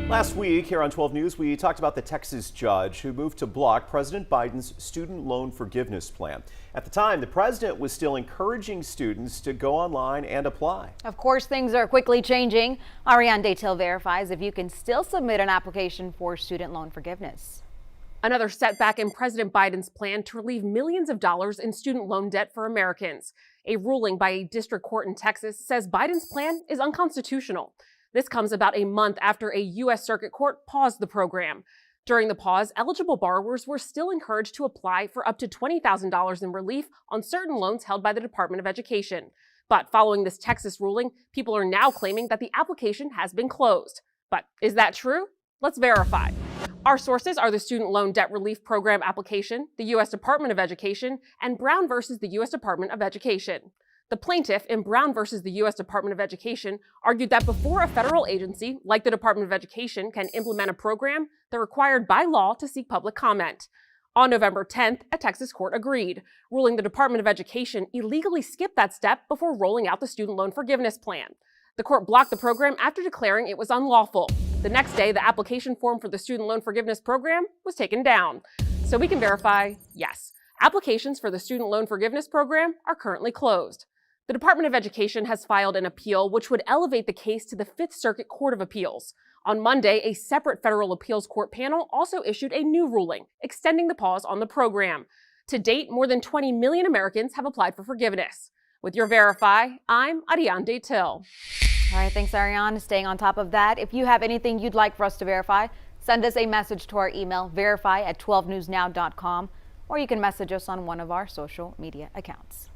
Last week here on 12 News, we talked about the Texas judge who moved to block President Biden's student loan forgiveness plan. At the time, the president was still encouraging students to go online and apply. Of course, things are quickly changing. Ariane Daytil verifies if you can still submit an application for student loan forgiveness. Another setback in President Biden's plan to relieve millions of dollars in student loan debt for Americans. A ruling by a district court in Texas says Biden's plan is unconstitutional. This comes about a month after a U.S. Circuit Court paused the program. During the pause, eligible borrowers were still encouraged to apply for up to $20,000 in relief on certain loans held by the Department of Education. But following this Texas ruling, people are now claiming that the application has been closed. But is that true? Let's verify. Our sources are the Student Loan Debt Relief Program application, the U.S. Department of Education, and Brown versus the U.S. Department of Education. The plaintiff in Brown versus the U.S. Department of Education argued that before a federal agency like the Department of Education can implement a program, they're required by law to seek public comment. On November 10th, a Texas court agreed, ruling the Department of Education illegally skipped that step before rolling out the student loan forgiveness plan. The court blocked the program after declaring it was unlawful. The next day, the application form for the student loan forgiveness program was taken down. So we can verify, yes, applications for the student loan forgiveness program are currently closed. The Department of Education has filed an appeal which would elevate the case to the Fifth Circuit Court of Appeals. On Monday, a separate federal appeals court panel also issued a new ruling, extending the pause on the program. To date, more than 20 million Americans have applied for forgiveness. With your Verify, I'm Ariane Daytil. All right, thanks, Ariane. Staying on top of that, if you have anything you'd like for us to verify, send us a message to our email, verify@12newsnow.com, or you can message us on one of our social media accounts.